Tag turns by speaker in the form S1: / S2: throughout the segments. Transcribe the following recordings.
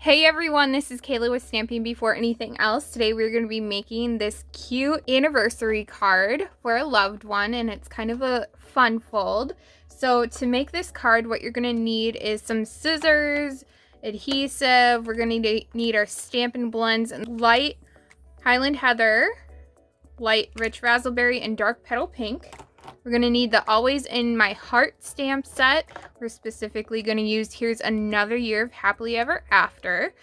S1: Hey everyone, this is Kayla with Stamping Before Anything Else. Today we're going to be making this cute anniversary card for a loved one, and it's kind of a fun fold. So to make this card, what you're going to need is some scissors, adhesive, we're going to need our Stampin' Blends, and light Highland Heather, light Rich Razzleberry, and dark Petal Pink. We're going to need the Always in My Heart stamp set. We're specifically going to use Here's Another Year of Happily Ever After.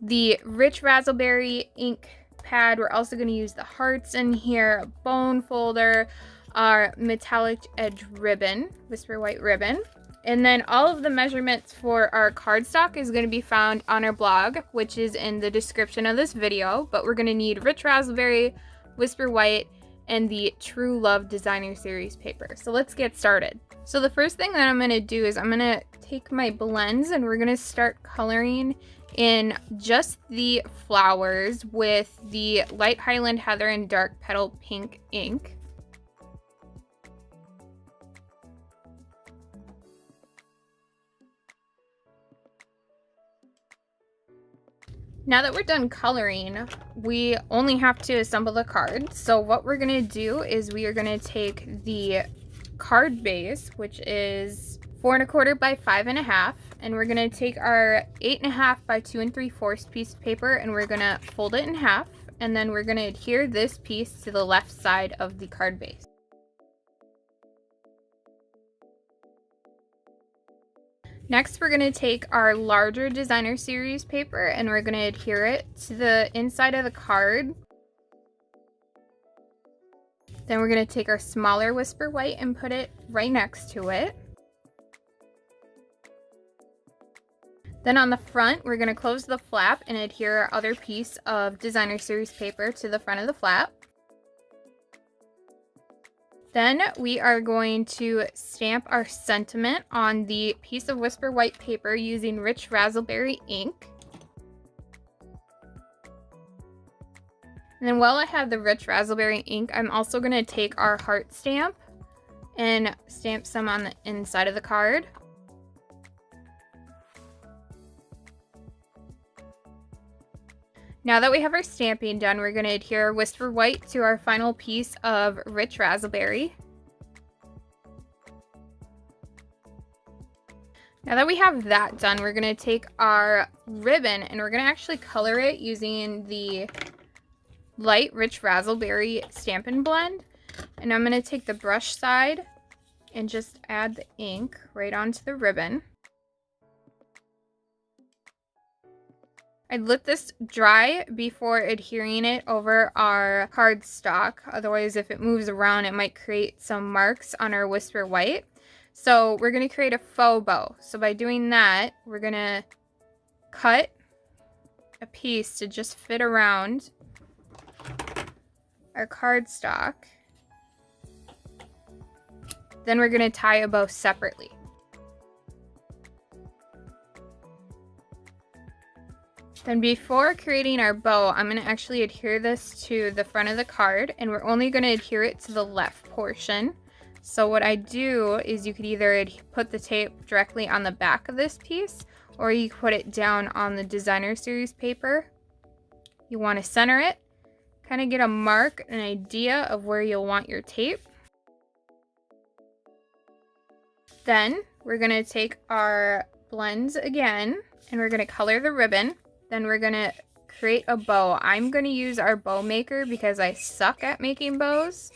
S1: The Rich Razzleberry ink pad. We're also going to use the hearts in here, a bone folder, our metallic edge ribbon, Whisper White ribbon. And then all of the measurements for our cardstock is going to be found on our blog, which is in the description of this video. But we're going to need Rich Razzleberry, Whisper White, and the True Love Designer Series paper. So let's get started. So the first thing that I'm going to do is I'm going to take my blends and we're going to start coloring in just the flowers with the light Highland Heather and dark Petal Pink ink. Now that we're done coloring, we only have to assemble the card. So what we're gonna do is we are gonna take the card base, which is 4 1/4 by 5 1/2, and we're gonna take our 8 1/2 by 2 3/4 piece of paper and we're gonna fold it in half, and then we're gonna adhere this piece to the left side of the card base. Next, we're going to take our larger designer series paper and we're going to adhere it to the inside of the card. Then we're going to take our smaller Whisper White and put it right next to it. Then on the front, we're going to close the flap and adhere our other piece of designer series paper to the front of the flap. Then we are going to stamp our sentiment on the piece of Whisper White paper using Rich Razzleberry ink. And then while I have the Rich Razzleberry ink, I'm also going to take our heart stamp and stamp some on the inside of the card. Now that we have our stamping done, we're going to adhere Whisper White to our final piece of Rich Razzleberry. Now that we have that done, we're going to take our ribbon and we're going to actually color it using the light Rich Razzleberry Stampin' Blend. And I'm going to take the brush side and just add the ink right onto the ribbon. I'd let this dry before adhering it over our cardstock. Otherwise, if it moves around, it might create some marks on our Whisper White. So we're going to create a faux bow. So by doing that, we're going to cut a piece to just fit around our cardstock. Then we're going to tie a bow separately. Then before creating our bow, I'm going to actually adhere this to the front of the card, and we're only going to adhere it to the left portion. So what I do is you could either put the tape directly on the back of this piece, or you put it down on the designer series paper. You want to center it, kind of get a mark, an idea of where you'll want your tape. Then we're going to take our blends again, and we're going to color the ribbon. Then we're going to create a bow. I'm going to use our bow maker because I suck at making bows.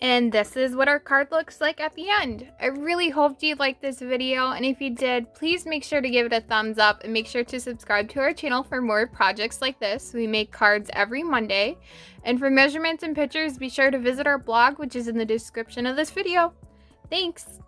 S1: And this is what our card looks like at the end. I really hoped you liked this video, and if you did, please make sure to give it a thumbs up and make sure to subscribe to our channel for more projects like this. We make cards every Monday. And for measurements and pictures, be sure to visit our blog, which is in the description of this video. Thanks!